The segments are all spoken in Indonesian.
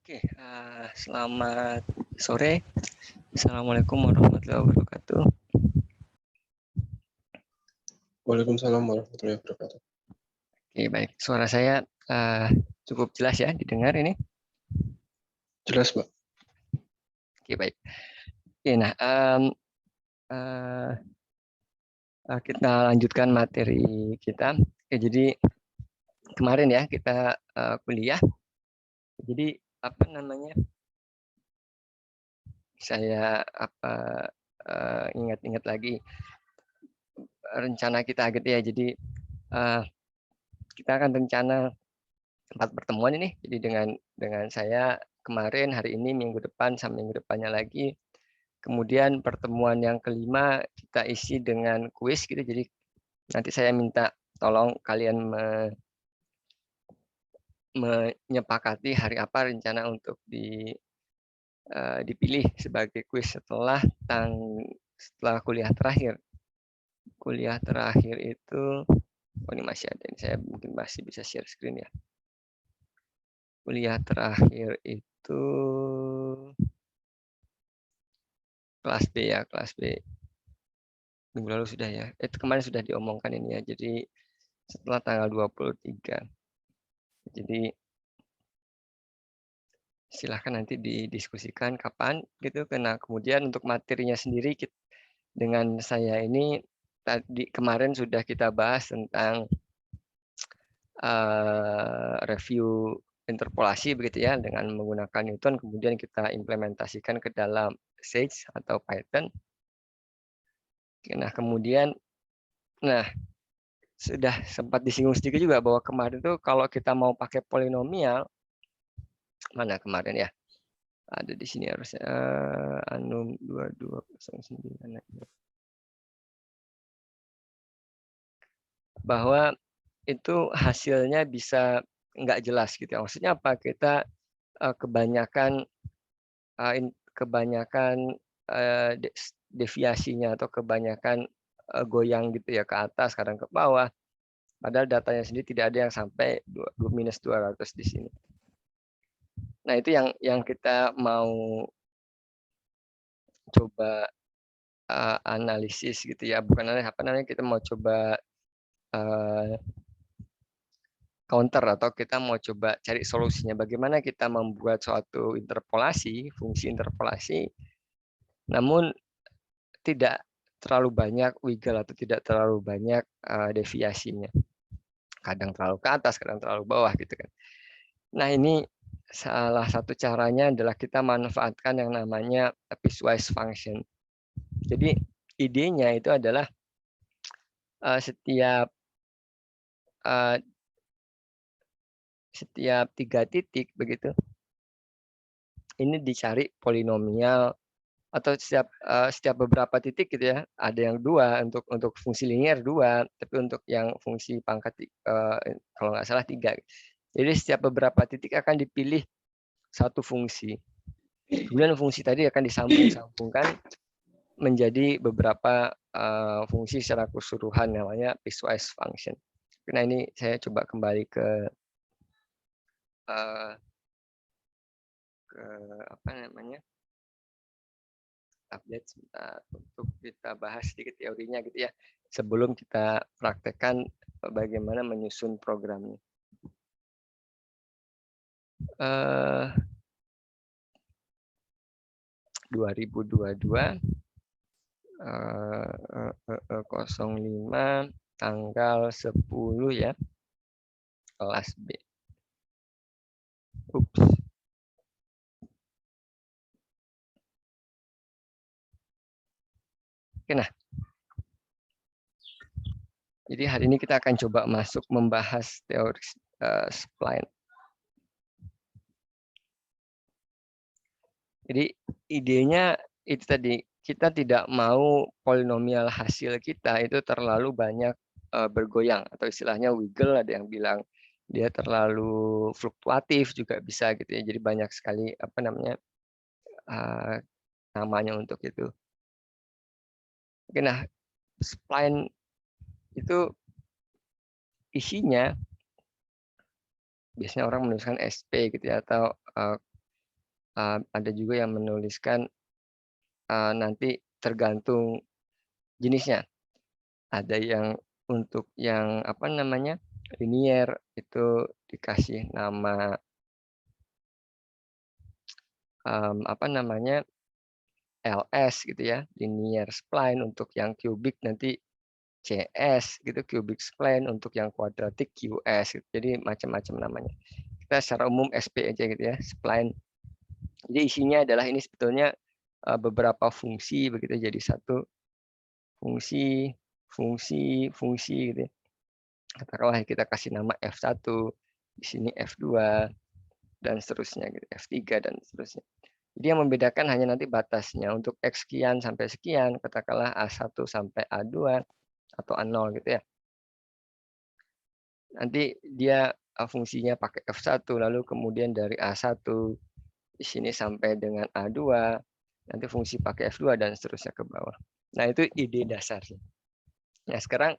Oke, selamat sore. Assalamualaikum warahmatullahi wabarakatuh. Waalaikumsalam warahmatullahi wabarakatuh. Oke, baik. Suara saya cukup jelas ya didengar ini? Jelas, Pak. Oke, baik. Oke, nah kita lanjutkan materi kita. Oke, jadi kemarin ya kita kuliah. Jadi apa namanya? Saya ingat-ingat lagi rencana kita gitu ya. Jadi kita akan rencana tempat pertemuan ini. Jadi dengan saya kemarin, hari ini, minggu depan, sampai minggu depannya lagi. Kemudian pertemuan yang kelima kita isi dengan kuis gitu. Jadi nanti saya minta tolong kalian menyepakati hari apa rencana untuk dipilih sebagai kuis setelah kuliah terakhir. Kuliah terakhir itu, oh ini masih ada. Ini saya mungkin masih bisa share screen ya. Kuliah terakhir itu kelas B ya, kelas B. Minggu lalu sudah ya. Itu kemarin sudah diomongkan ini ya. Jadi setelah tanggal 23. Jadi silahkan nanti didiskusikan kapan gitu. Karena kemudian untuk materinya sendiri dengan saya ini tadi kemarin sudah kita bahas tentang review interpolasi begitu ya dengan menggunakan Newton, kemudian kita implementasikan ke dalam Sage atau Python. Nah kemudian, sudah sempat disinggung sedikit juga bahwa kemarin tuh kalau kita mau pakai polinomial, mana kemarin ya? Ada di sini harusnya Anum 2209. Bahwa itu hasilnya bisa nggak jelas gitu ya. Maksudnya apa? Kita kebanyakan deviasinya atau kebanyakan goyang gitu ya ke atas, kadang ke bawah. Padahal datanya sendiri tidak ada yang sampai minus 200 di sini. Nah, itu yang kita mau coba analisis gitu ya. Bukan apa namanya, kita mau coba counter atau kita mau coba cari solusinya. Bagaimana kita membuat suatu interpolasi, fungsi interpolasi, namun tidak terlalu banyak wiggle atau tidak terlalu banyak deviasinya. Kadang terlalu ke atas, kadang terlalu bawah gitu kan. Nah, ini salah satu caranya adalah kita manfaatkan yang namanya piecewise function. Jadi idenya itu adalah setiap 3 titik begitu, ini dicari polinomial atau setiap beberapa titik gitu ya, ada yang 2 untuk fungsi linear 2, tapi untuk yang fungsi pangkat kalau nggak salah 3. Jadi setiap beberapa titik akan dipilih satu fungsi. Kemudian fungsi tadi akan disambung-sambungkan menjadi beberapa fungsi secara keseluruhan, namanya piecewise function. Nah, ini saya coba kembali ke apa namanya, update sebentar untuk kita bahas sedikit teorinya gitu ya, sebelum kita praktekkan bagaimana menyusun programnya. 2022 05 tanggal 10 ya, kelas B. Ups. Oke, nah. Jadi hari ini kita akan coba masuk membahas teori spline. Jadi idenya itu tadi, kita tidak mau polinomial hasil kita itu terlalu banyak bergoyang, atau istilahnya wiggle, ada yang bilang dia terlalu fluktuatif juga bisa gitu ya. Jadi banyak sekali apa namanya namanya untuk itu. Oke, nah spline itu isinya biasanya orang menuliskan SP gitu ya, atau ada juga yang menuliskan nanti tergantung jenisnya. Ada yang untuk yang apa namanya linier itu dikasih nama apa namanya LS gitu ya, linear spline. Untuk yang kubik nanti CS gitu, cubic spline. Untuk yang kuadratik QS gitu. Jadi macam-macam namanya. Kita secara umum SP aja gitu ya, spline. Jadi isinya adalah ini sebetulnya beberapa fungsi begitu jadi satu fungsi gitu ya. Katakanlah kita kasih nama F1, di sini F2 dan seterusnya gitu, F3 dan seterusnya. Jadi yang membedakan hanya nanti batasnya untuk X sekian sampai sekian, katakanlah A1 sampai A2 atau A0 gitu ya. Nanti dia fungsinya pakai F1, lalu kemudian dari A1 di sini sampai dengan A2, nanti fungsi pakai F2 dan seterusnya ke bawah. Nah, itu ide dasarnya. Nah, sekarang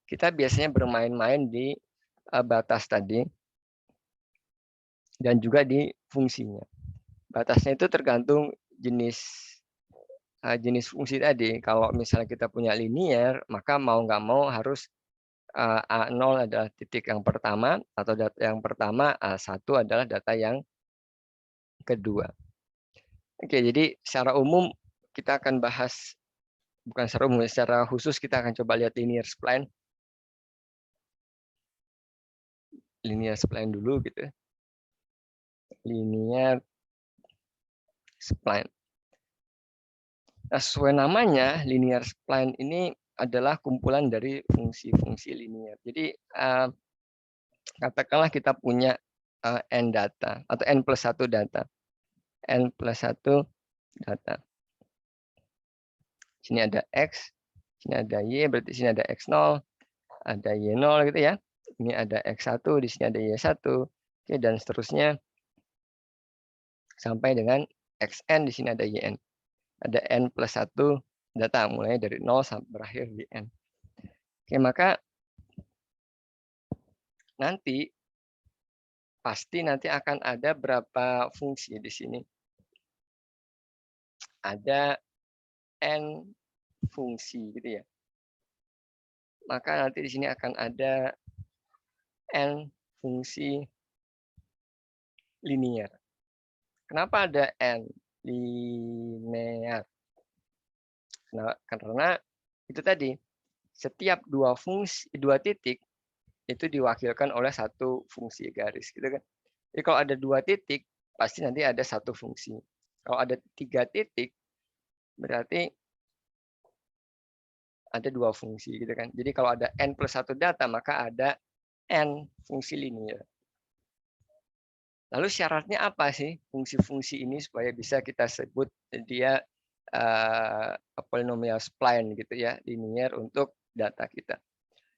kita biasanya bermain-main di batas tadi dan juga di fungsinya. Batasnya itu tergantung jenis fungsi tadi. Kalau misalnya kita punya linear, maka mau nggak mau harus A0 adalah titik yang pertama, atau data yang pertama, A1 adalah data yang kedua. Oke, jadi secara umum kita akan bahas, bukan secara umum, secara khusus kita akan coba lihat linear spline. Linear spline dulu gitu. Linear spline. Nah, sesuai namanya, linear spline ini adalah kumpulan dari fungsi-fungsi linear. Jadi katakanlah kita punya n data atau n+1 data. n+1 data. Sini ada X, sini ada Y, berarti sini ada X0, ada Y0 gitu ya. Ini ada X1, di sini ada Y1, oke, dan seterusnya sampai dengan Xn, di sini ada Yn. Ada n+1 data, mulai dari 0 sampai berakhir di n. Oke, maka nanti pasti nanti akan ada berapa fungsi di sini. Ada n fungsi gitu ya. Maka nanti di sini akan ada n fungsi linear. Kenapa ada n linear? Nah, karena itu tadi setiap dua titik itu diwakilkan oleh satu fungsi garis gitu kan. Jadi kalau ada 2 titik pasti nanti ada satu fungsi. Kalau ada 3 titik berarti ada 2 fungsi gitu kan. Jadi kalau ada n+1 data maka ada n fungsi linear. Lalu syaratnya apa sih fungsi-fungsi ini supaya bisa kita sebut dia polynomial spline gitu ya, linear untuk data kita.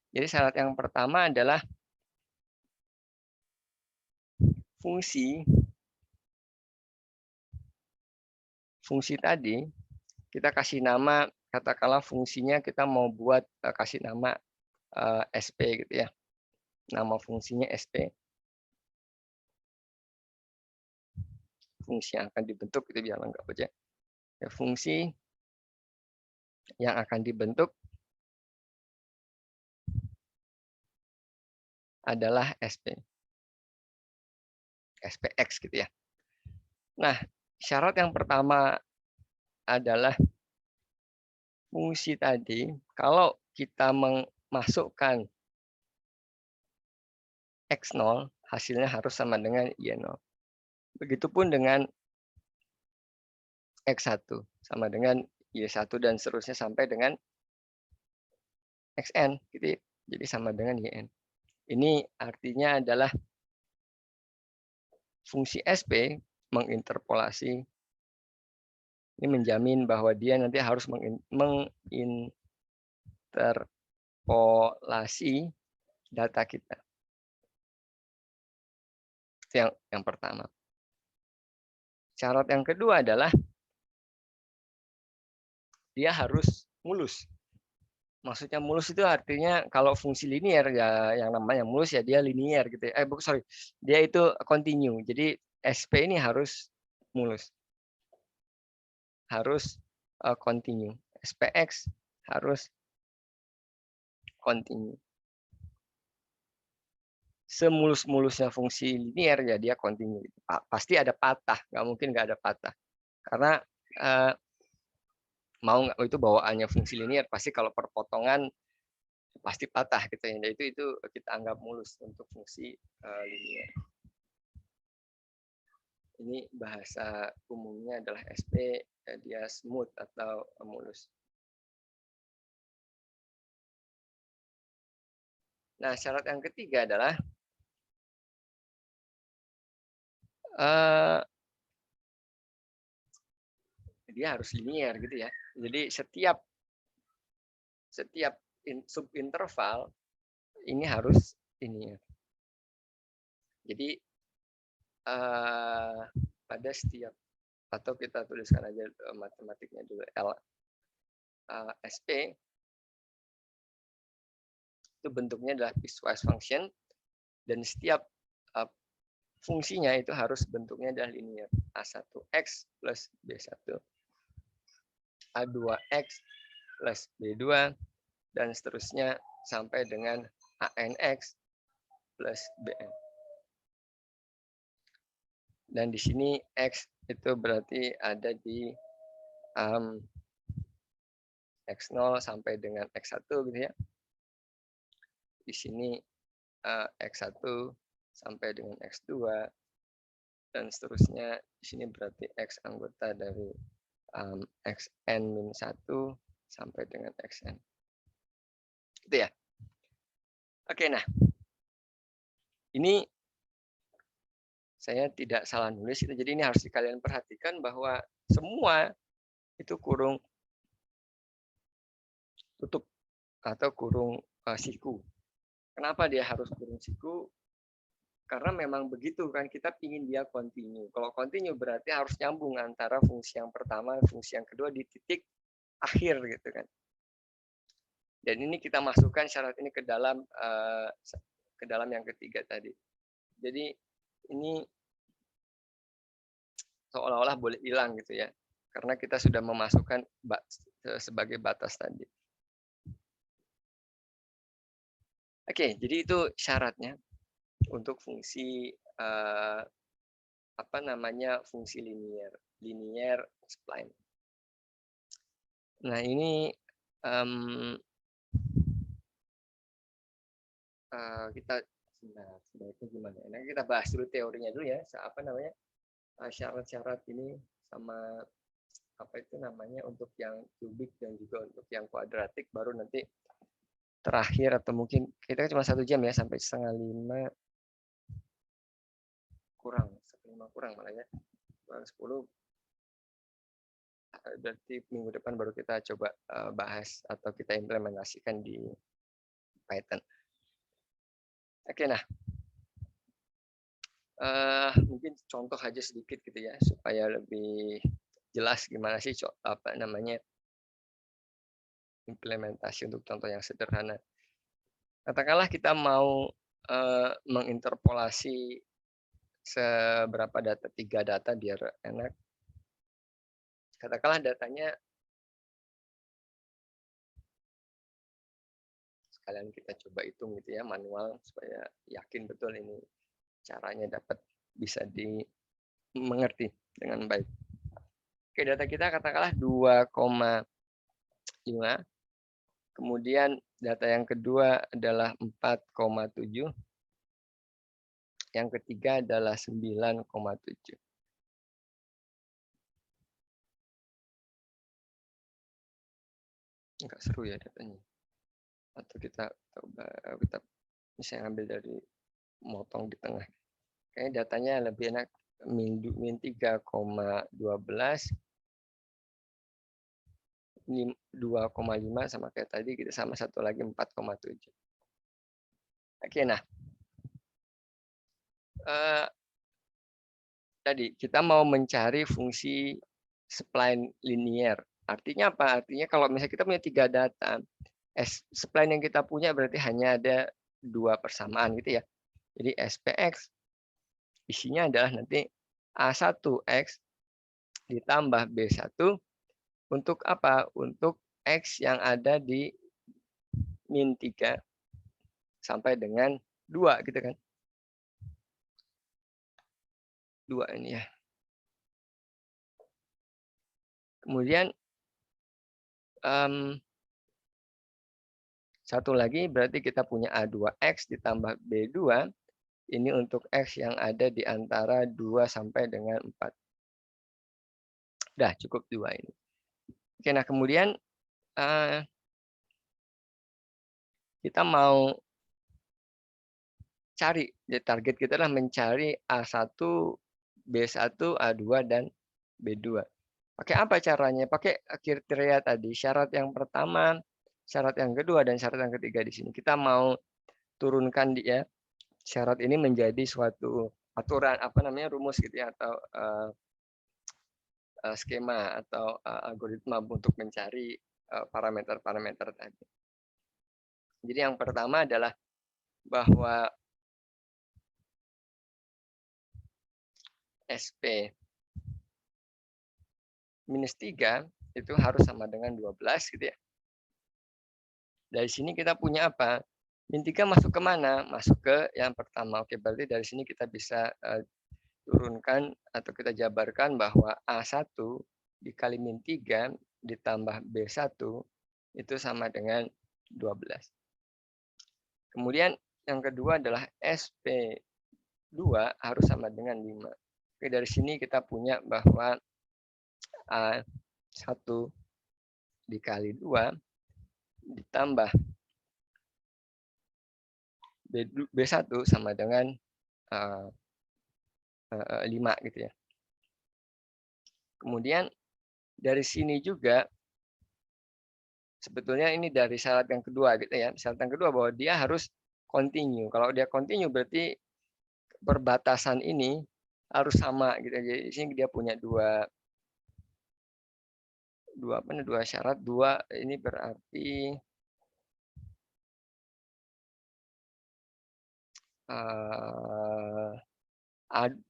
Jadi syarat yang pertama adalah fungsi tadi kita kasih nama, katakanlah fungsinya kita mau buat kasih nama SP gitu ya. Nama fungsinya SP. Fungsi yang akan dibentuk itu biar lengkap aja. Ya, fungsi yang akan dibentuk adalah SP. SPX gitu ya. Nah, syarat yang pertama adalah fungsi tadi, kalau kita memasukkan X0, hasilnya harus sama dengan Y0. Begitupun dengan X1, sama dengan Y1 dan seterusnya sampai dengan Xn. Gitu. Jadi sama dengan Yn. Ini artinya adalah fungsi SP menginterpolasi, ini menjamin bahwa dia nanti harus menginterpolasi data kita. Itu yang pertama. Syarat yang kedua adalah dia harus mulus. Maksudnya mulus itu artinya kalau fungsi linear ya yang namanya mulus ya dia linear gitu. Dia itu continue. Jadi SP ini harus mulus. Harus continue. SPX harus continue. Semulus-mulusnya fungsi linear ya dia continue. Pasti ada patah, nggak mungkin nggak ada patah. Karena mau nggak itu bawaannya fungsi linear pasti kalau perpotongan pasti patah gitu ya. Itu kita anggap mulus untuk fungsi linear. Ini bahasa umumnya adalah SP, dia smooth atau mulus. Nah, syarat yang ketiga adalah dia harus linear gitu ya. Jadi setiap subinterval ini harus linear. Jadi pada setiap, atau kita tuliskan aja matematiknya dulu, SP itu bentuknya adalah piecewise function dan setiap fungsinya itu harus bentuknya adalah linear. A1x plus B1, A2x plus B2 dan seterusnya sampai dengan ANX plus BN. Dan di sini X itu berarti ada di X0 sampai dengan X1 gitu ya. Di sini X1 sampai dengan X2 dan seterusnya. Di sini berarti X anggota dari Xn-1 sampai dengan Xn. Gitu ya. Oke, nah. Ini saya tidak salah nulis itu. Jadi ini harus kalian perhatikan bahwa semua itu kurung tutup atau kurung siku. Kenapa dia harus kurung siku? Karena memang begitu kan, kita ingin dia continue. Kalau continue berarti harus nyambung antara fungsi yang pertama dan fungsi yang kedua di titik akhir gitu kan. Dan ini kita masukkan syarat ini ke dalam yang ketiga tadi. Jadi ini seolah-olah boleh hilang gitu ya, karena kita sudah memasukkan sebagai batas tadi. Oke, jadi itu syaratnya untuk fungsi fungsi linear spline. Nah ini kita sebaiknya gimana? Nah, kita bahas dulu teorinya dulu ya, syarat-syarat ini sama untuk yang kubik dan juga untuk yang kuadratik, baru nanti terakhir atau mungkin kita cuma 1 jam ya, sampai 4:30 kurang malah ya, kurang 10. Berarti minggu depan baru kita coba bahas atau kita implementasikan di Python. Oke, nah mungkin contoh aja sedikit gitu ya supaya lebih jelas gimana sih implementasi untuk contoh yang sederhana. Katakanlah kita mau menginterpolasi seberapa data, 3 data biar enak. Katakanlah datanya sekalian kita coba hitung gitu ya manual supaya yakin betul ini caranya bisa dimengerti dengan baik. Oke, data kita katakanlah 2,5. Kemudian data yang kedua adalah 4,7. Yang ketiga adalah 9,7. Enggak seru ya datanya. Atau kita bisa ngambil dari motong di tengah. Kayaknya datanya lebih enak min 3,12, 2,5 sama kayak tadi, kita sama satu lagi 4,7. Oke, nah tadi kita mau mencari fungsi spline linear. Artinya apa? Artinya kalau misalnya kita punya 3 data, spline yang kita punya berarti hanya ada 2 persamaan gitu ya. Jadi SPX isinya adalah nanti A1X ditambah B1 untuk apa? Untuk X yang ada di min 3 sampai dengan 2 gitu kan. 2 ini ya. Kemudian satu lagi berarti kita punya A2X ditambah B2. Ini untuk X yang ada di antara 2 sampai dengan 4. Udah cukup 2 ini. Oke, nah kemudian kita mau cari, target kita adalah mencari A1, B1, A2, dan B2. Pakai apa caranya? Pakai kriteria tadi, syarat yang pertama, syarat yang kedua, dan syarat yang ketiga di sini. Kita mau turunkan dia syarat ini menjadi suatu aturan, rumus gitu ya, atau skema atau algoritma untuk mencari parameter-parameter tadi. Jadi yang pertama adalah bahwa SP minus 3 itu harus sama dengan 12 gitu ya. Dari sini kita punya apa? Min 3 masuk ke mana? Masuk ke yang pertama. Oke, berarti dari sini kita bisa turunkan atau kita jabarkan bahwa A1 dikali min 3 ditambah B1 itu sama dengan 12. Kemudian yang kedua adalah SP2 harus sama dengan 5. Oke, dari sini kita punya bahwa A1 dikali 2 ditambah B1 sama dengan 5 gitu ya. Kemudian dari sini juga sebetulnya ini dari syarat yang kedua gitu ya. Syarat yang kedua bahwa dia harus continue. Kalau dia continue berarti perbatasan ini harus sama gitu. Jadi di sini dia punya dua syarat, ini berarti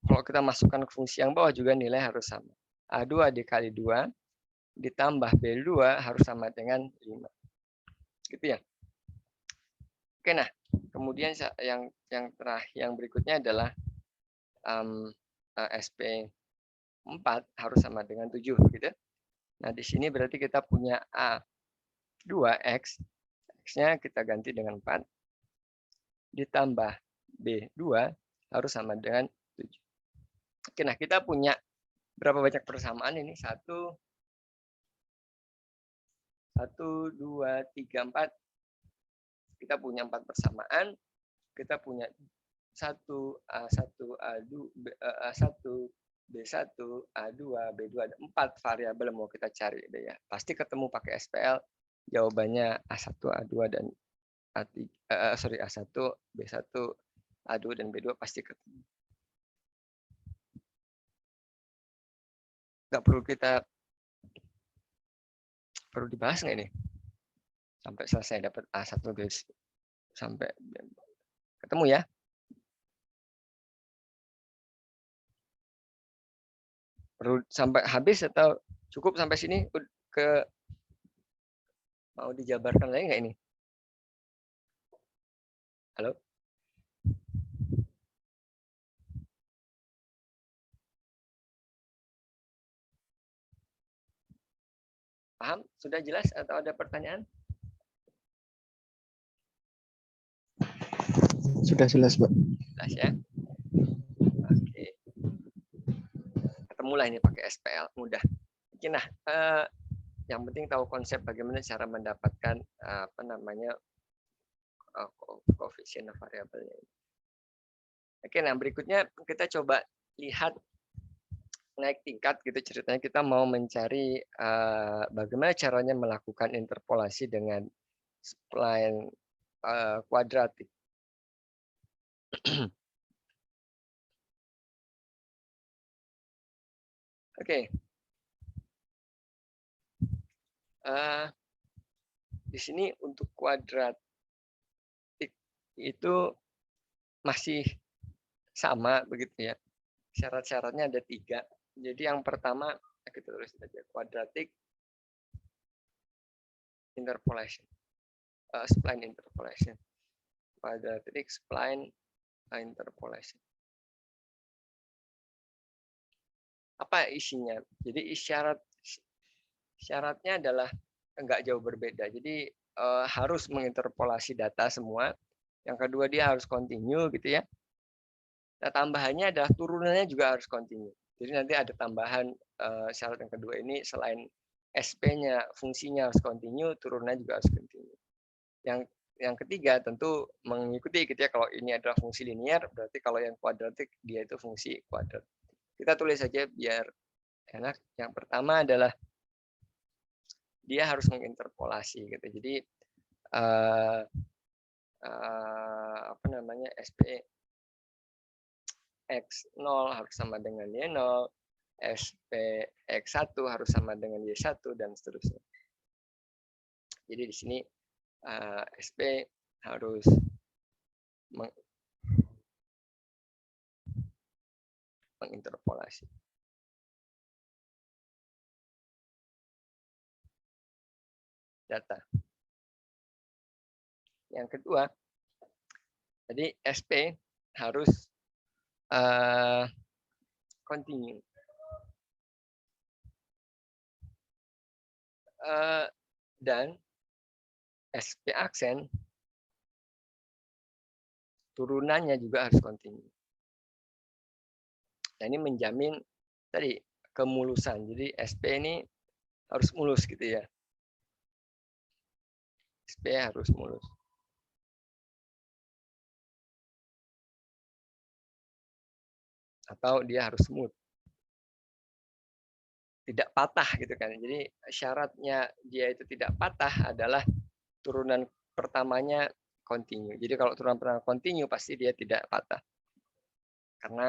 kalau kita masukkan ke fungsi yang bawah juga nilai harus sama. A2 dikali 2 ditambah B2 harus sama dengan 5. Gitu ya. Oke, nah, kemudian yang berikutnya adalah SP4 harus sama dengan 7 gitu. Nah, di sini berarti kita punya A2X, X-nya kita ganti dengan 4 ditambah B2 harus sama dengan 7. Oke, nah kita punya berapa banyak persamaan ini? 1, 2, 3, 4. Kita punya 4 persamaan. Kita punya 1, A1, A2, A1, B1, A2, B2. Ada 4 variabel mau kita cari deh ya. Pasti ketemu pakai SPL. Jawabannya A1, A2, dan A1, B1, A2, dan B2 pasti ketemu. Nggak perlu dibahas nggak ini? Sampai selesai dapat A1 guys. Sampai ketemu ya. Perlu sampai habis atau cukup sampai sini? Mau dijabarkan lagi nggak ini? Halo? Paham? Sudah jelas atau ada pertanyaan? Sudah jelas, Pak. Jelas ya. Oke. Ketemulah ini pakai SPL, mudah. Oke, nah, yang penting tahu konsep bagaimana cara mendapatkan koefisien variabelnya. Oke, nah berikutnya kita coba lihat naik tingkat gitu ceritanya. Kita mau mencari bagaimana caranya melakukan interpolasi dengan spline kuadratik. Oke. Di sini untuk kuadratik itu masih sama begitu ya. Syarat-syaratnya ada 3. Jadi yang pertama kita tulis saja quadratic interpolation, spline interpolation, quadratic spline interpolation. Apa isinya? Jadi syaratnya adalah enggak jauh berbeda. Jadi harus menginterpolasi data semua. Yang kedua dia harus continue gitu ya. Nah, tambahannya adalah turunannya juga harus continue. Jadi nanti ada tambahan syarat yang kedua ini selain SP-nya fungsinya harus continue, turunannya juga harus continue. Yang ketiga tentu mengikuti gitu ya, kalau ini adalah fungsi linear berarti kalau yang kuadratik dia itu fungsi kuadrat. Kita tulis saja biar enak. Yang pertama adalah dia harus menginterpolasi gitu. Jadi apa namanya, SP X0 harus sama dengan Y0, SP X1 harus sama dengan Y1 dan seterusnya. Jadi di sini SP harus menginterpolasi. Data. Yang kedua, jadi SP harus continue. Dan SP aksen turunannya juga harus continue. Nah, ini menjamin tadi kemulusan. Jadi SP ini harus mulus gitu ya. SP harus mulus. Atau dia harus smooth. Tidak patah gitu kan. Jadi syaratnya dia itu tidak patah adalah turunan pertamanya continue. Jadi kalau turunan pertama continue pasti dia tidak patah. Karena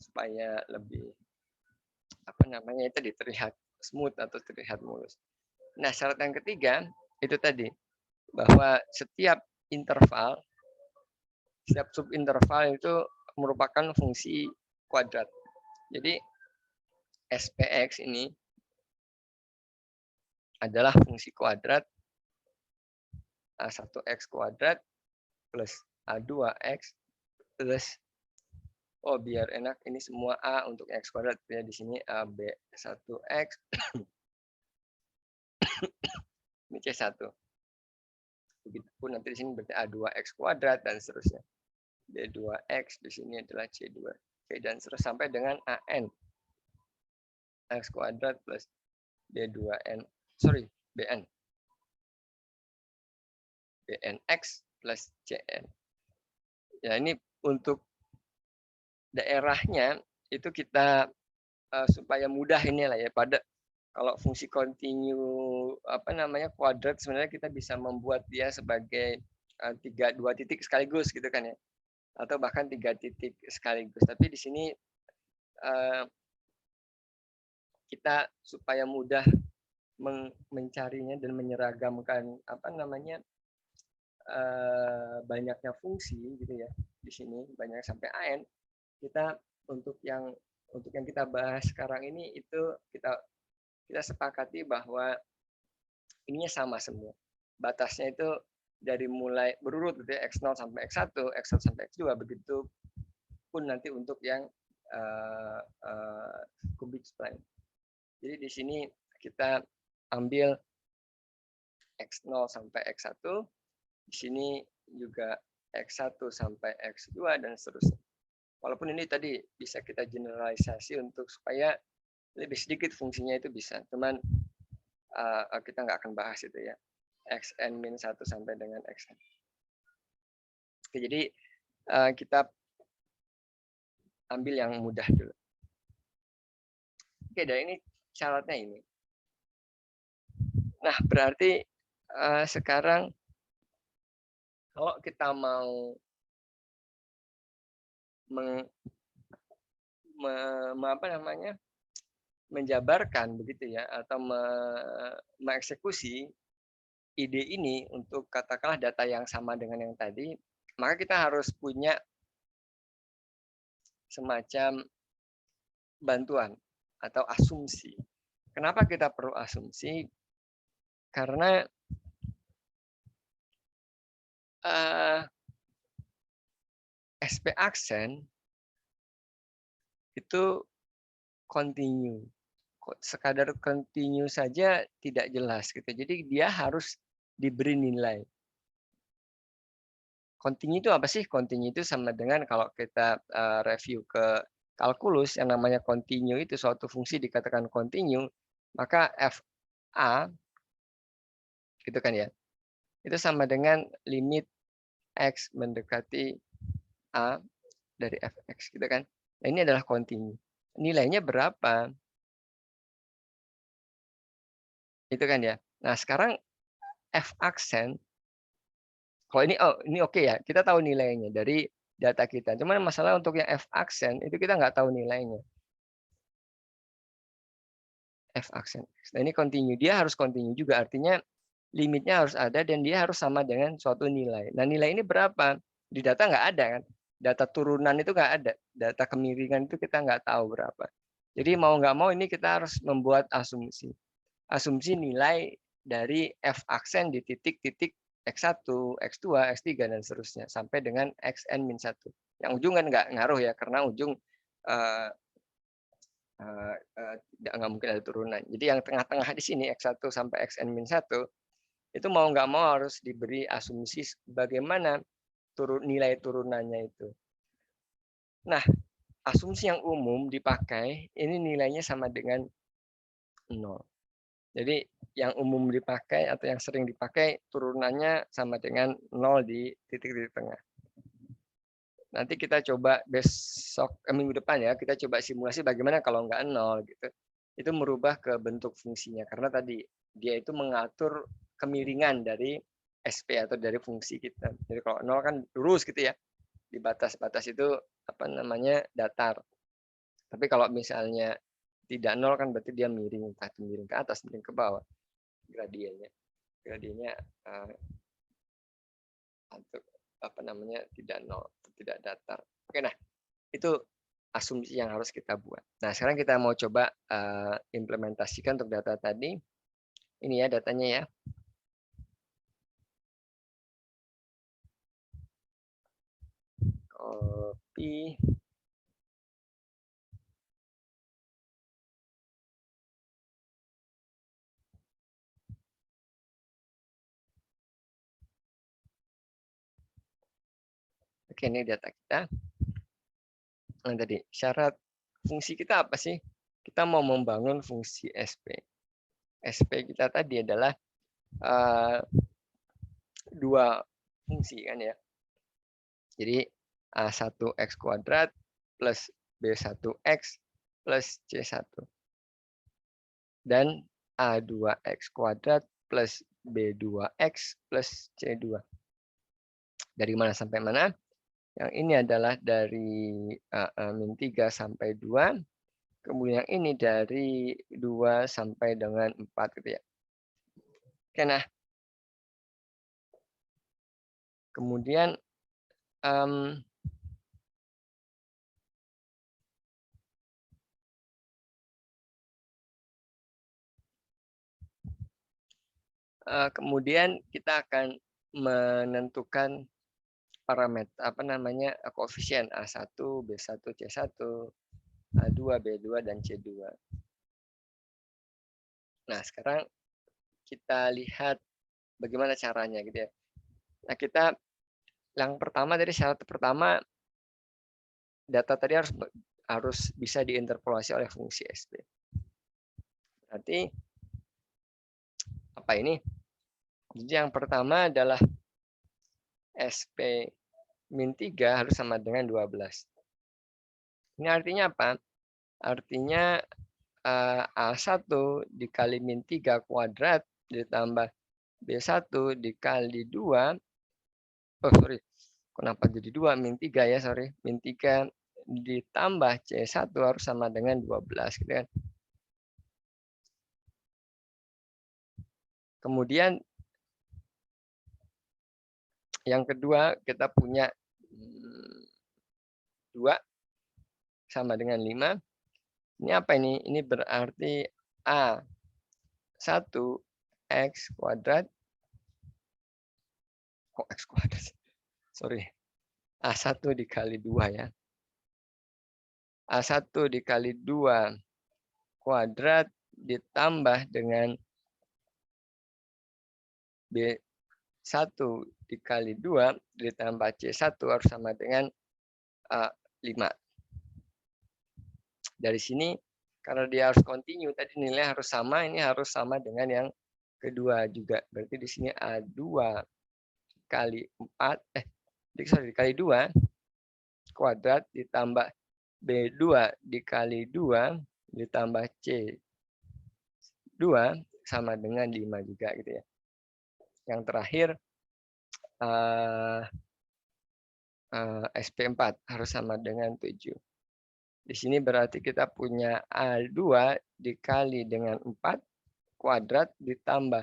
supaya lebih apa namanya itu terlihat smooth atau terlihat mulus. Nah, syarat yang ketiga itu tadi bahwa setiap interval, setiap subinterval itu merupakan fungsi kuadrat. Jadi SPX ini adalah fungsi kuadrat A1X kuadrat plus A2X plus, oh biar enak ini semua A untuk X kuadrat ya, di sini AB1X ini C1. Begitupun nanti di sini berarti A2X kuadrat dan seterusnya. B2X di sini adalah C2. Oke, dan terus sampai dengan AN. X kuadrat plus B2N. Sorry, BN. BNX plus CN. Ya, ini untuk daerahnya itu kita supaya mudah inilah ya, pada kalau fungsi continue apa namanya kuadrat sebenarnya kita bisa membuat dia sebagai dua titik sekaligus gitu kan ya, atau bahkan 3 titik sekaligus. Tapi di sini kita supaya mudah mencarinya dan menyeragamkan apa namanya banyaknya fungsi gitu ya, di sini banyak sampai AN, kita untuk yang kita bahas sekarang ini itu kita sepakati bahwa ininya sama semua. Batasnya itu dari mulai berurut gitu ya, X0 sampai X1, X1 sampai X2, begitu pun nanti untuk yang cubic spline. Jadi di sini kita ambil X0 sampai X1, di sini juga X1 sampai X2 dan seterusnya. Walaupun ini tadi bisa kita generalisasi untuk supaya lebih sedikit fungsinya itu bisa. Cuman kita nggak akan bahas itu ya. Xn-1 sampai dengan Xn. Oke, jadi kita ambil yang mudah dulu. Oke, dan ini syaratnya ini. Nah, berarti sekarang kalau kita mau apa namanya menjabarkan begitu ya, atau mengeksekusi ide ini untuk katakanlah data yang sama dengan yang tadi, maka kita harus punya semacam bantuan. atau asumsi. Kenapa kita perlu asumsi? Karena SP aksen itu continue. Sekadar continue saja tidak jelas gitu. Jadi dia harus diberi nilai. Continue itu apa sih? Continue itu sama dengan kalau kita review ke kalkulus, yang namanya continue itu suatu fungsi dikatakan continue, maka FA gitu kan ya. Itu sama dengan limit X mendekati A dari fx gitu kan. Nah, ini adalah continue. Nilainya berapa? Itu kan ya. Nah, sekarang f aksen kalau ini oke ya. Kita tahu nilainya dari data kita. Cuman masalah untuk yang f aksen itu kita nggak tahu nilainya. F aksen. Nah, ini continue. Dia harus continue juga, artinya limitnya harus ada dan dia harus sama dengan suatu nilai. Nah, nilai ini berapa? Di data nggak ada kan? Data turunan itu nggak ada. Data kemiringan itu kita nggak tahu berapa. Jadi mau nggak mau ini kita harus membuat asumsi. Asumsi nilai dari F aksen di titik-titik X1, X2, X3, dan seterusnya. Sampai dengan Xn-1. Yang ujung kan nggak ngaruh ya, karena ujung nggak mungkin ada turunan. Jadi yang tengah-tengah di sini, X1 sampai Xn-1, itu mau nggak mau harus diberi asumsi bagaimana nilai turunannya itu. Nah, asumsi yang umum dipakai, ini nilainya sama dengan 0. Jadi yang umum dipakai atau yang sering dipakai, turunannya sama dengan 0 di titik-titik tengah. Nanti kita coba besok, minggu depan ya, kita coba simulasi bagaimana kalau nggak 0 gitu. Itu merubah ke bentuk fungsinya, karena tadi dia itu mengatur kemiringan dari SP atau dari fungsi kita. Jadi kalau 0 kan lurus gitu ya, di batas-batas itu apa namanya datar. Tapi kalau misalnya tidak 0 kan berarti dia miring, entah miring ke atas, miring ke bawah gradiennya untuk apa namanya tidak 0, tidak datar. Oke, nah itu asumsi yang harus kita buat. Nah, sekarang kita mau coba implementasikan untuk data tadi. Ini ya datanya ya. Copy. Oke, ini data kita. Nah, tadi syarat fungsi kita apa sih? Kita mau membangun fungsi SP. SP kita tadi adalah dua fungsi kan ya. Jadi A1X kuadrat plus B1X plus C1. Dan A2X kuadrat plus B2X plus C2. Dari mana sampai mana? Yang ini adalah dari min 3 sampai 2. Kemudian yang ini dari 2 sampai dengan 4 gitu ya. Oke, nah. Kemudian kemudian kita akan menentukan parameter apa namanya koefisien A1, B1, C1, A2, B2 dan C2. Nah, sekarang kita lihat bagaimana caranya gitu ya. Nah, kita yang pertama dari syarat pertama data tadi harus bisa diinterpolasi oleh fungsi SP. Berarti apa ini? Jadi yang pertama adalah SP min 3 harus sama dengan 12. Ini artinya apa? Artinya A1 dikali min 3 kuadrat ditambah B1 dikali 2. Oh, sorry. Kenapa jadi 2? Min 3 ya, sorry. Min 3 ditambah C1 harus sama dengan 12. Gitu kan. Kemudian yang kedua kita punya 2 sama dengan 5. Ini apa ini? Ini berarti A1 X kuadrat. Kok X kuadrat? Sorry. A1 dikali 2 ya. A1 dikali 2 kuadrat ditambah dengan B1 dikali 2 ditambah C1 harus sama dengan 5. Dari sini, karena dia harus continue, tadi nilai harus sama, ini harus sama dengan yang kedua juga. Berarti di sini A2 kali 4, dikali 2 kuadrat ditambah B2 dikali 2 ditambah C2 sama dengan 5 juga gitu ya. Yang terakhir SP4 harus sama dengan 7. Di sini berarti kita punya A2 dikali dengan 4 kuadrat ditambah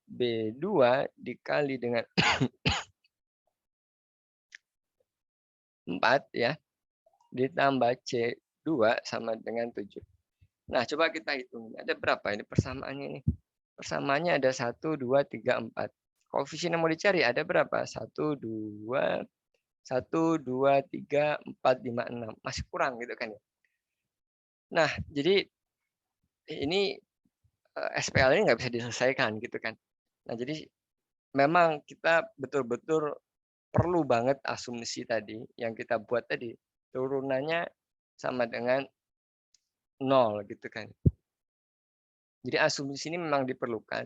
B2 dikali dengan 4 ya, ditambah C2 sama dengan 7. Nah, coba kita hitung. Ada berapa ini persamaannya ini? Persamaannya ada 1, 2, 3, 4. Koefisien yang mau dicari ada berapa? 1, 2, 3, 4, 5, 6. Masih kurang gitu kan ya. Nah, jadi ini SPL ini nggak bisa diselesaikan gitu kan. Nah, jadi memang kita betul-betul perlu banget asumsi tadi yang kita buat tadi. Turunannya sama dengan 0 gitu kan. Jadi asumsi ini memang diperlukan.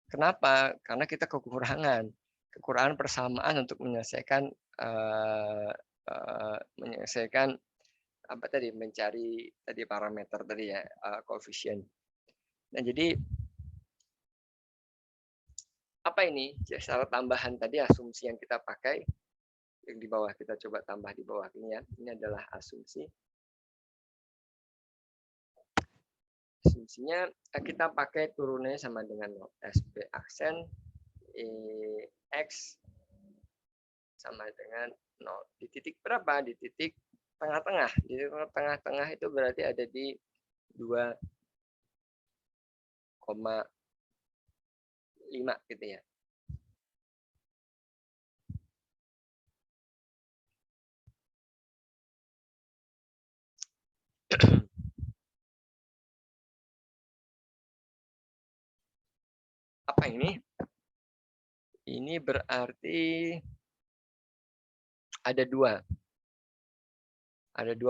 Kenapa? Karena kita kekurangan persamaan untuk menyelesaikan apa tadi, mencari tadi parameter tadi ya, koefisien. Nah, jadi apa ini syarat tambahan tadi, asumsi yang kita pakai yang di bawah, kita coba tambah di bawah ini ya. Ini adalah asumsi. Asumsinya kita pakai turunannya sama dengan 0. SP aksen X sama dengan 0. Di titik berapa? Di titik tengah-tengah. Di tengah-tengah itu berarti ada di 2,5 gitu ya. Apa ini? Ini berarti ada dua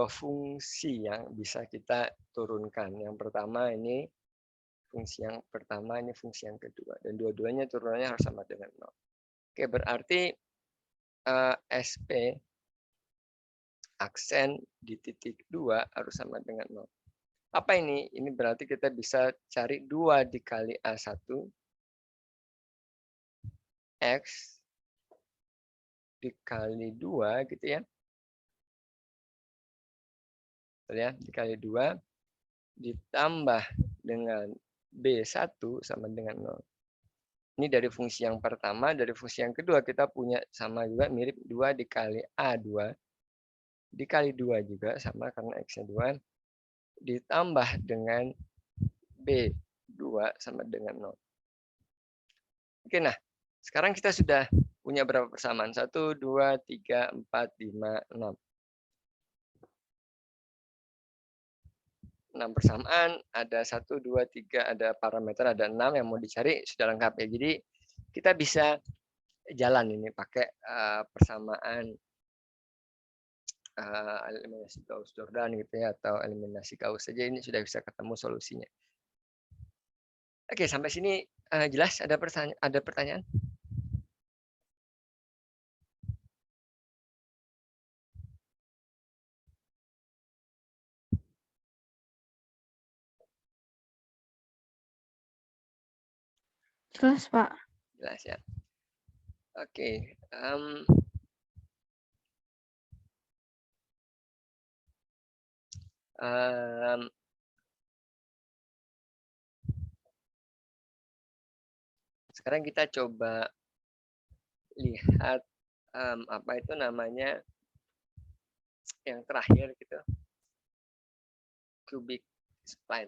fungsi yang bisa kita turunkan. Yang pertama ini fungsi yang pertama, ini fungsi yang kedua. Dan dua-duanya turunannya harus sama dengan 0. Oke, berarti SP aksen di titik 2 harus sama dengan 0. Apa ini? Ini berarti kita bisa cari 2 dikali A1 X dikali 2 gitu ya. Ya, dikali 2 ditambah dengan B1 sama dengan 0. Ini dari fungsi yang pertama, dari fungsi yang kedua kita punya sama juga mirip 2 dikali A2 dikali 2 juga sama karena X-nya 2 ditambah dengan B2 sama dengan 0. Oke, nah sekarang kita sudah punya berapa persamaan? 1, 2, 3, 4, 5, 6. 6 persamaan, ada 1, 2, 3, ada parameter, ada 6 yang mau dicari, sudah lengkap ya. Jadi kita bisa jalan ini pakai persamaan eliminasi Gauss-Jordan gitu ya, atau eliminasi Gauss saja, ini sudah bisa ketemu solusinya. Oke, sampai sini jelas? Ada pertanyaan? Jelas, Pak. Jelas ya. Oke. Sekarang kita coba lihat apa itu namanya yang terakhir gitu, cubic spline.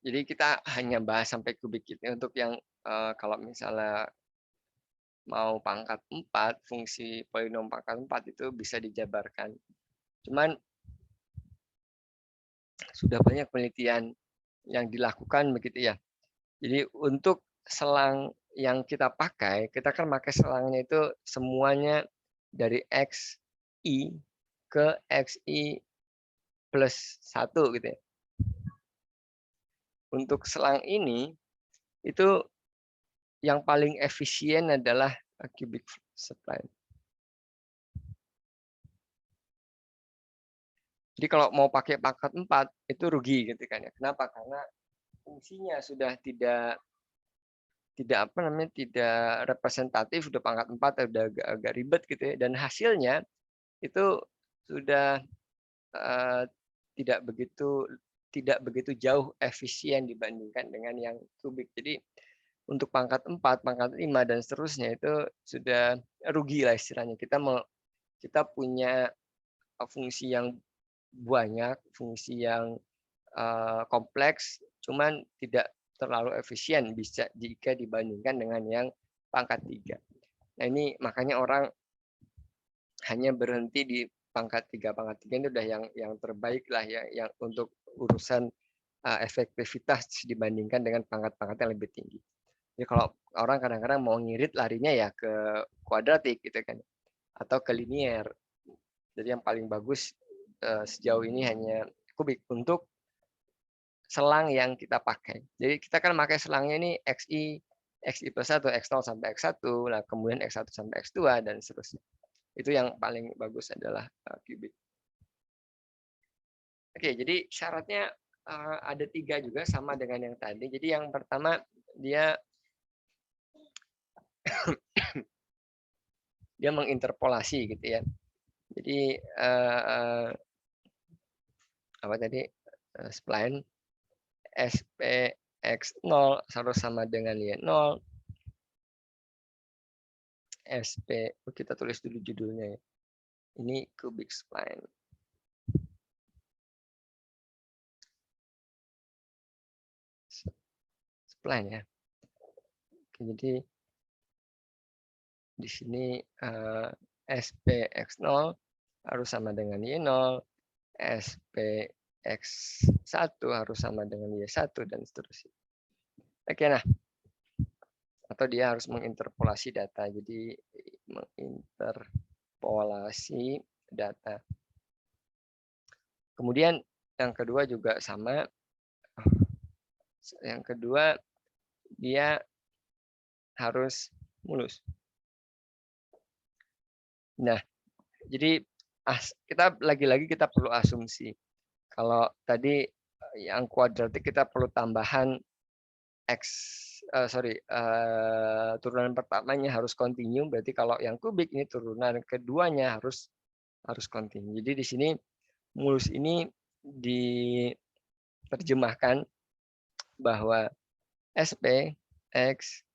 Jadi kita hanya bahas sampai kubik gitu untuk yang kalau misalnya mau pangkat 4, fungsi polinom pangkat 4 itu bisa dijabarkan. Cuman sudah banyak penelitian yang dilakukan begitu ya. Jadi untuk selang yang kita pakai, kita kan pakai selangnya itu semuanya dari XI ke XI plus 1 gitu ya. Untuk selang ini, itu yang paling efisien adalah cubic spline. Jadi kalau mau pakai pangkat 4 itu rugi gitu kan ya. Kenapa? Karena fungsinya sudah tidak apa namanya, tidak representatif, udah pangkat 4 udah agak ribet gitu ya, dan hasilnya itu sudah tidak begitu jauh efisien dibandingkan dengan yang kubik. Jadi untuk pangkat 4, pangkat 5 dan seterusnya itu sudah rugi lah istilahnya. Kita punya fungsi yang banyak, fungsi yang kompleks, cuman tidak terlalu efisien bisa jika dibandingkan dengan yang pangkat 3. Nah ini makanya orang hanya berhenti di pangkat 3 itu udah yang terbaik lah ya, yang untuk urusan efektivitas dibandingkan dengan pangkat-pangkat yang lebih tinggi. Jadi kalau orang kadang-kadang mau ngirit larinya ya ke kuadratik gitu kan, atau ke linier. Jadi yang paling bagus sejauh ini hanya kubik untuk selang yang kita pakai. Jadi kita kan pakai selangnya ini XI plus 1, X0 sampai X1, nah kemudian X1 sampai X2 dan seterusnya. Itu yang paling bagus adalah kubik. Oke, jadi syaratnya ada 3 juga sama dengan yang tadi. Jadi yang pertama dia menginterpolasi gitu ya. Jadi apa tadi, spline SPX0 harus sama dengan Y0. Kita tulis dulu judulnya ya. Ini cubic spline. Spline ya. Oke, jadi di sini SPX0 harus sama dengan Y0, SPX1 harus sama dengan Y1 dan seterusnya. Oke, nah, atau dia harus menginterpolasi data. Jadi menginterpolasi data. Kemudian yang kedua juga sama. Yang kedua dia harus mulus. Nah, jadi kita lagi-lagi kita perlu asumsi. Kalau tadi yang kuadratik kita perlu tambahan turunan pertamanya harus kontinu, berarti kalau yang kubik ini turunan keduanya harus kontinu. Jadi di sini mulus ini diterjemahkan bahwa SP X,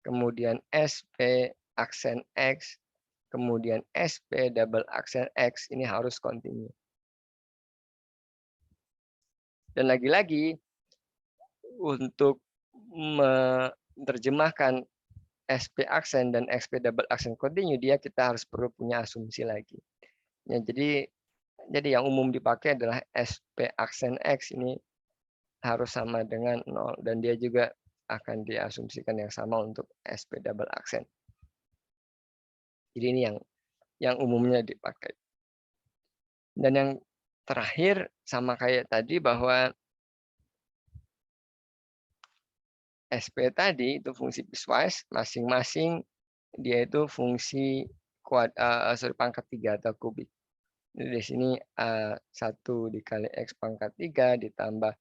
kemudian SP aksen X, kemudian SP double aksen X ini harus kontinu. Dan lagi-lagi untuk menerjemahkan SP aksen dan SP double aksen kontinu kita harus perlu punya asumsi lagi. Ya, jadi yang umum dipakai adalah SP aksen X ini harus sama dengan 0 dan dia juga akan diasumsikan yang sama untuk SP double aksen. Jadi ini yang umumnya dipakai. Dan yang terakhir sama kayak tadi bahwa SP tadi itu fungsi piecewise, masing-masing dia itu fungsi pangkat 3 atau kubik. Jadi di sini A1 dikali X pangkat 3 ditambah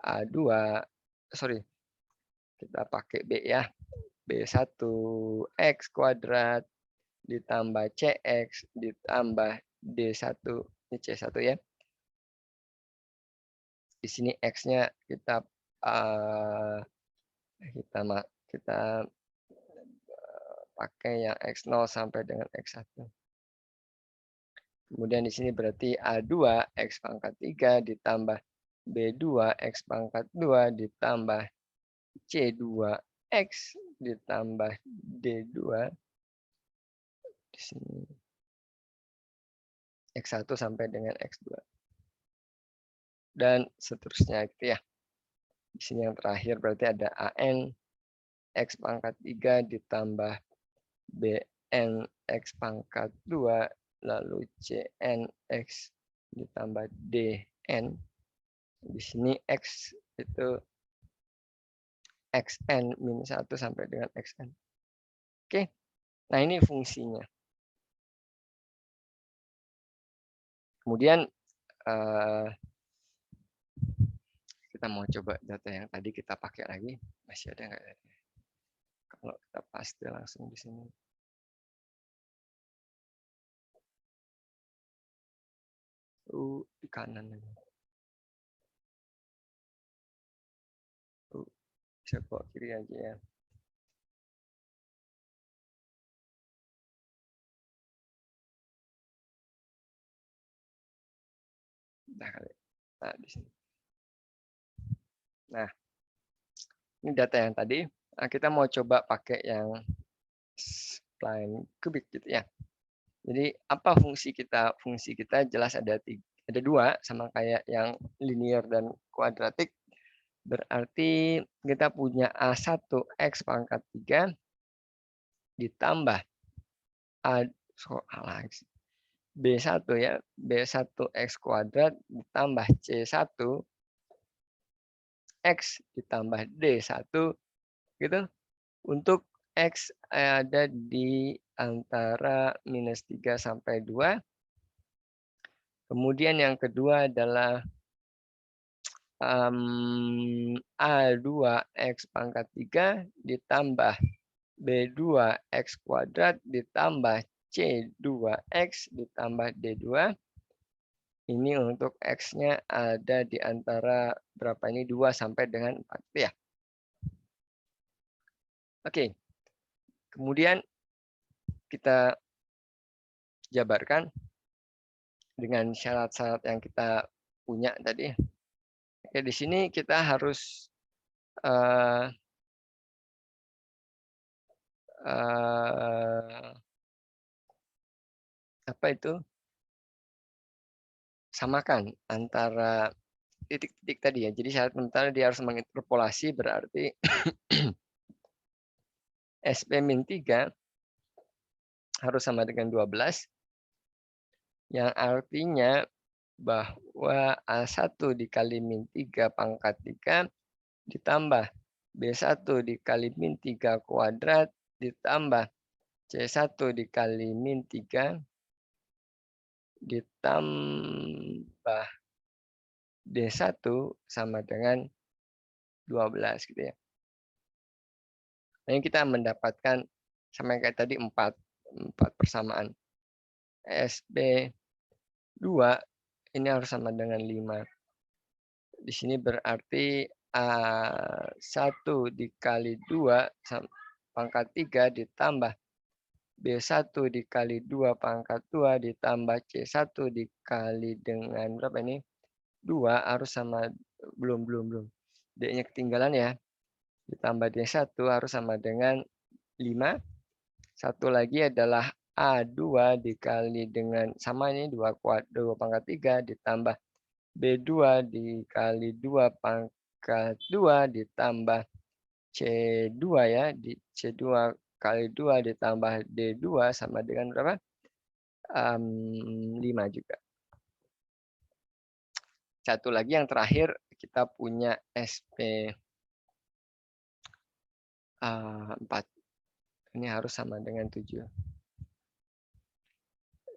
A2, kita pakai B ya, B1X kuadrat ditambah CX ditambah D1, ini C1 ya. Di sini X-nya kita pakai yang X0 sampai dengan X1. Kemudian di sini berarti A2 X pangkat 3 ditambah B2 X pangkat 2 ditambah C2X ditambah D2 di sini X1 sampai dengan X2 dan seterusnya gitu ya. Di sini yang terakhir berarti ada AN X pangkat 3 ditambah BN X pangkat 2 lalu CN X ditambah DN. Di sini X itu XN minus 1 sampai dengan XN. Oke, nah ini fungsinya. Kemudian kita mau coba data yang tadi kita pakai lagi. Masih ada nggak? Kalau kita paste langsung di sini. Di kanan ini. Bisa bawa kiri aja ya. Nah, di sini. Nah, ini data yang tadi. Nah, kita mau coba pakai yang spline kubik gitu ya. Jadi apa fungsi kita? Fungsi kita jelas ada dua, sama kayak yang linear dan kuadratik. Berarti kita punya A1X pangkat 3 ditambah B1 ya, B1X kuadrat ditambah C1 X ditambah D1 gitu untuk X ada di antara -3 sampai 2. Kemudian yang kedua adalah A2X pangkat 3 ditambah B2X kuadrat ditambah C2X ditambah D2. Ini untuk X-nya ada di antara berapa ini? 2 sampai dengan 4 ya. Oke. Kemudian kita jabarkan dengan syarat-syarat yang kita punya tadi. Oke, di sini kita harus apa itu? Samakan antara titik-titik tadi ya. Jadi syarat sementara dia harus menginterpolasi berarti SP-3 harus sama dengan 12. Yang artinya bahwa A1 dikali -3 pangkat 3 ditambah B1 dikali -3 kuadrat ditambah C1 dikali -3 ditambah D1 sama dengan 12 gitu ya. Nah, kita mendapatkan sama kayak tadi 4 persamaan. SB2 ini harus sama dengan 5. Di sini berarti A1 dikali 2 pangkat 3 ditambah B1 dikali 2 pangkat 2 ditambah C1 dikali dengan berapa ini? 2 harus sama belum. D-nya ketinggalan ya. Ditambah D1 harus sama dengan 5. Satu lagi adalah A2 dikali dengan sama ini 2 pangkat 3 ditambah B2 dikali 2 pangkat 2 ditambah C2 ya, di C2 kali 2 ditambah D2 sama dengan berapa? 5 juga. Satu lagi yang terakhir kita punya SP 4. Ini harus sama dengan 7.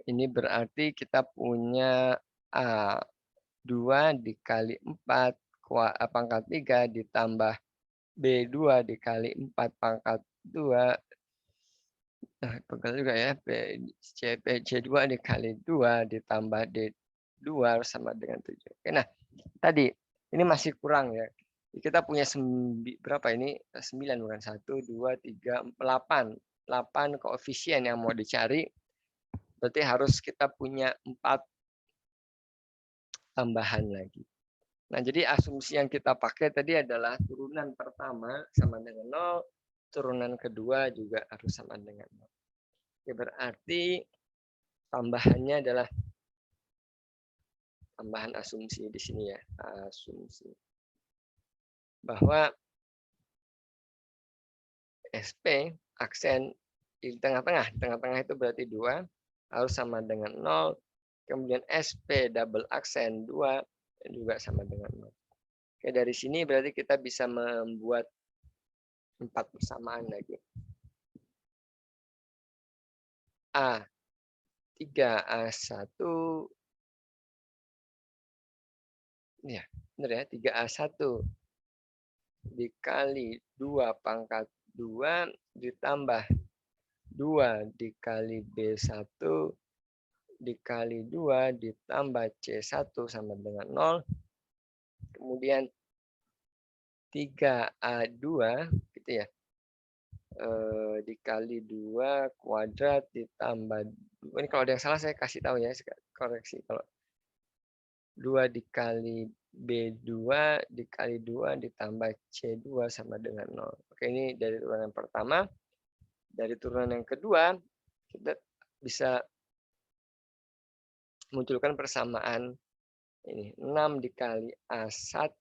Ini berarti kita punya A2 dikali 4 pangkat 3 ditambah B2 dikali 4 pangkat 2. Pegal juga ya. C2 dikali 2 ditambah D2 harus sama dengan 7. Oke, nah, tadi ini masih kurang ya. Kita punya berapa ini? 9 bukan 1, 2, 3, 8. 8 koefisien yang mau dicari. Berarti harus kita punya 4 tambahan lagi. Nah, jadi asumsi yang kita pakai tadi adalah turunan pertama sama dengan 0, turunan kedua juga harus sama dengan 0. Oke, berarti tambahannya adalah tambahan asumsi di sini ya, asumsi bahwa SP aksen di tengah-tengah itu berarti 2 harus sama dengan 0, kemudian SP double aksen 2 juga sama dengan 0. Oke, dari sini berarti kita bisa membuat 4 persamaan lagi. A3, A1, ya, benar ya, 3A1 dikali 2 pangkat 2 ditambah 2 dikali B1 dikali 2 ditambah C1 sama dengan 0. Kemudian 3A2 gitu ya. Dikali 2 kuadrat ditambah, ini kalau ada yang salah saya kasih tahu ya, koreksi. Kalau 2 dikali B2 dikali 2 ditambah C2 sama dengan 0. Oke, ini dari turunan pertama. Dari turunan yang kedua, kita bisa munculkan persamaan ini. 6 dikali A1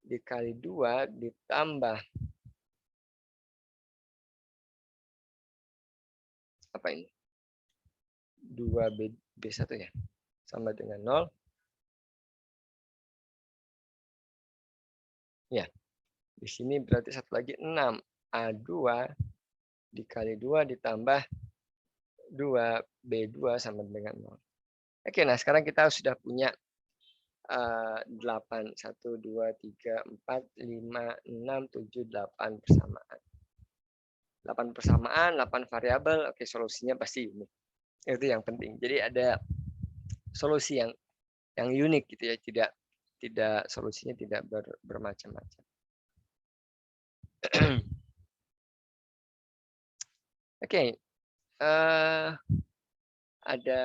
dikali 2 ditambah apa ini? 2B1 ya. Sama dengan 0. Ya. Di sini berarti satu lagi 6A2 dikali 2 ditambah 2B2 sama dengan 0. Oke, nah sekarang kita sudah punya 8, 1, 2, 3, 4, 5, 6, 7, 8 persamaan. 8 persamaan, 8 variabel, oke solusinya pasti unik. Itu yang penting. Jadi ada solusi yang unik gitu ya, tidak solusinya tidak bermacam-macam. Oke, ada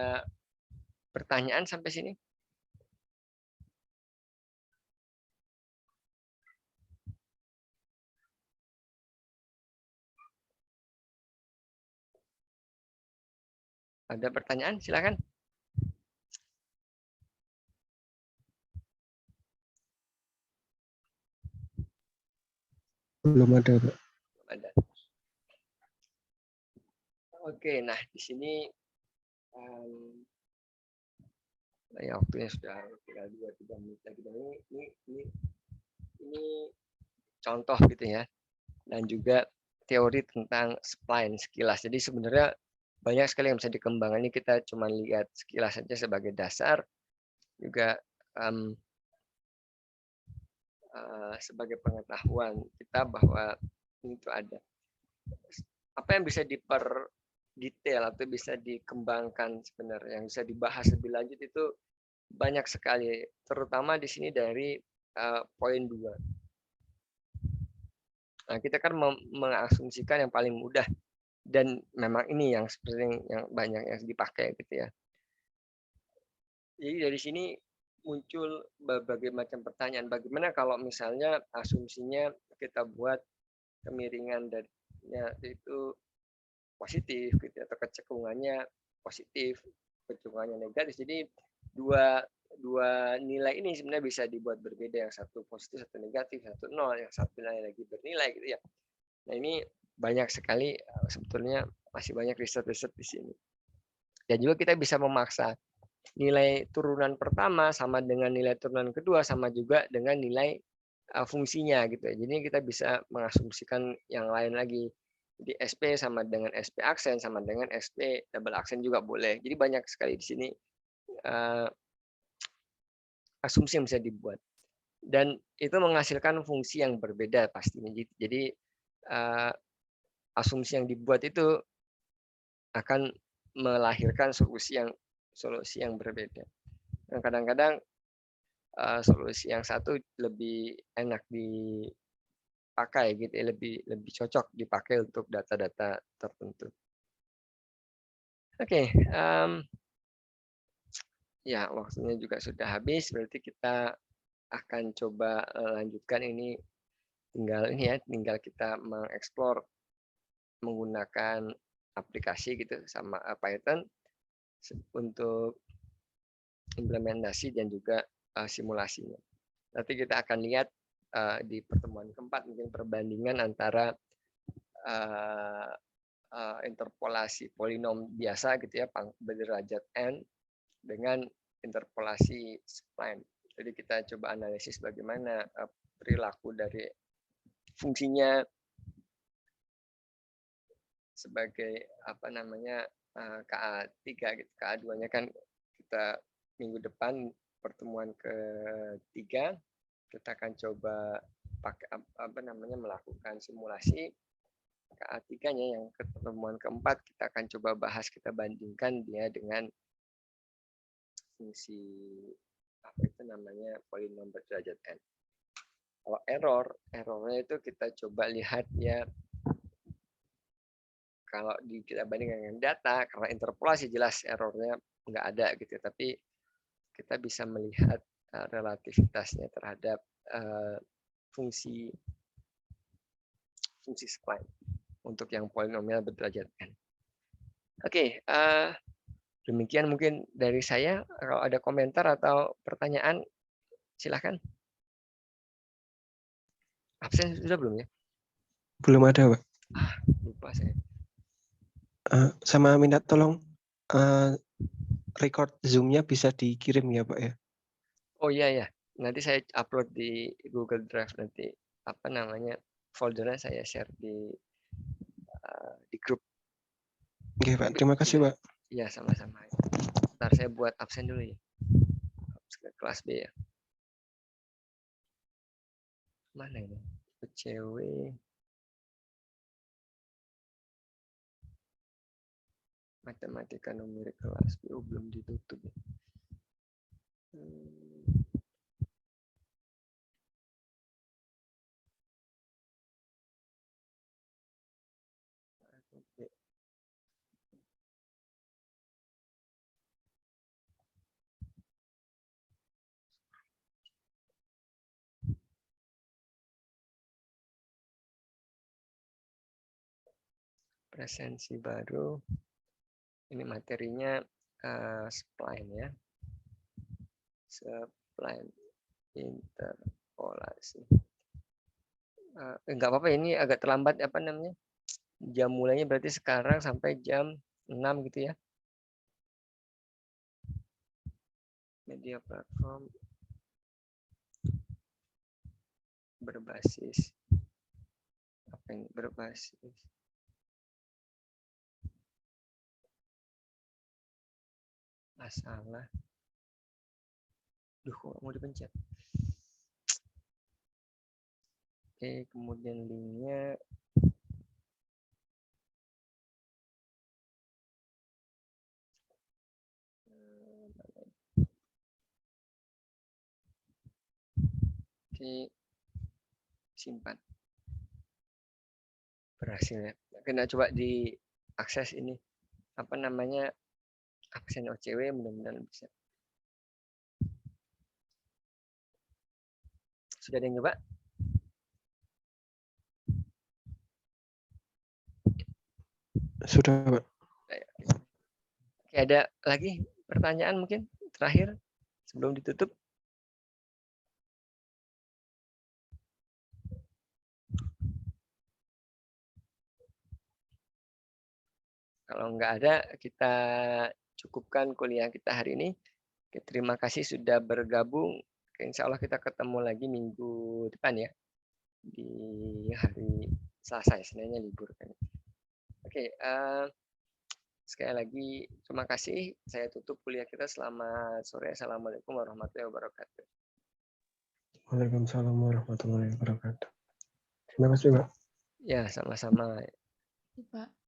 pertanyaan sampai sini? Ada pertanyaan? Silakan. Belum ada, Pak. Ada. Oke, nah di sini ya waktunya sudah tinggal 2-3 menit lagi. Ini contoh gitu ya, dan juga teori tentang spline sekilas. Jadi sebenarnya banyak sekali yang bisa dikembangkan. Ini kita cuma lihat sekilas saja sebagai dasar, juga sebagai pengetahuan kita bahwa ini tuh ada. Apa yang bisa detail atau bisa dikembangkan sebenarnya, yang bisa dibahas lebih lanjut itu banyak sekali, terutama di sini dari poin 2. Nah, kita kan mengasumsikan yang paling mudah, dan memang ini yang sering yang banyak yang dipakai gitu ya. Jadi dari sini muncul berbagai macam pertanyaan. Bagaimana kalau misalnya asumsinya kita buat kemiringan darinya itu positif gitu, atau kecekungannya positif, kecekungannya negatif. Jadi dua nilai ini sebenarnya bisa dibuat berbeda, yang satu positif, satu negatif, satu nol, yang satu nilai lagi bernilai gitu ya. Nah, ini banyak sekali sebetulnya, masih banyak riset-riset di sini. Dan juga kita bisa memaksa nilai turunan pertama sama dengan nilai turunan kedua sama juga dengan nilai fungsinya gitu ya. Jadi kita bisa mengasumsikan yang lain lagi. Jadi SP sama dengan SP aksen sama dengan SP double aksen juga boleh. Jadi banyak sekali di sini asumsi yang bisa dibuat. Dan itu menghasilkan fungsi yang berbeda pastinya. Jadi asumsi yang dibuat itu akan melahirkan solusi yang berbeda. Dan kadang-kadang solusi yang satu lebih enak dipakai gitu, lebih cocok dipakai untuk data-data tertentu. Oke, ya waktunya juga sudah habis, berarti kita akan coba lanjutkan ini tinggal kita mengeksplor menggunakan aplikasi gitu sama Python untuk implementasi dan juga simulasinya. Nanti kita akan lihat di pertemuan keempat mungkin perbandingan antara interpolasi polinom biasa gitu ya berderajat n dengan interpolasi spline. Jadi kita coba analisis bagaimana perilaku dari fungsinya sebagai KA3 gitu. KA2-nya kan kita minggu depan pertemuan ketiga kita akan coba pakai melakukan simulasi. KA3-nya yang pertemuan keempat kita akan coba bahas, kita bandingkan dia dengan fungsi polinom berderajat n. Kalau errornya itu kita coba lihat ya, kalau kita bandingkan dengan data, karena interpolasi jelas errornya nggak ada gitu, tapi kita bisa melihat relativitasnya terhadap fungsi spline untuk yang polinomial berderajat n. Oke, demikian mungkin dari saya. Kalau ada komentar atau pertanyaan, silahkan. Absen sudah belum ya? Belum ada, Pak. Lupa saya. Sama minta tolong record Zoom-nya bisa dikirim ya, Pak ya. Oh iya. Nanti saya upload di Google Drive nanti. Foldernya saya share di grup. Oke, Pak. Terima kasih, Pak. Iya, sama-sama. Ntar saya buat absen dulu ya. Kelas B ya. Mana ini? OCW. Matematika numerik kelas B. Belum ditutup ya. Presensi baru. Ini materinya spline ya. Spline interpolasi. Enggak apa-apa, ini agak terlambat jam mulainya berarti sekarang sampai jam 6 gitu ya. Media platform berbasis masalah. Kok mau dipencet. Oke, kemudian linknya simpan. Berhasil ya. Kena coba diakses ini absen OCW, mudah-mudahan bisa. Sudah ada yang coba? Sudah, Pak. Oke, ada lagi pertanyaan mungkin terakhir sebelum ditutup? Kalau nggak ada, kita cukupkan kuliah kita hari ini. Oke, terima kasih sudah bergabung. Oke, insya Allah kita ketemu lagi minggu depan ya. Di hari Selasa, Seninnya libur kan. Oke, sekali lagi terima kasih. Saya tutup kuliah kita. Selamat sore. Assalamualaikum warahmatullahi wabarakatuh. Waalaikumsalam warahmatullahi wabarakatuh. Terima kasih, Pak. Ya, sama-sama. Pak.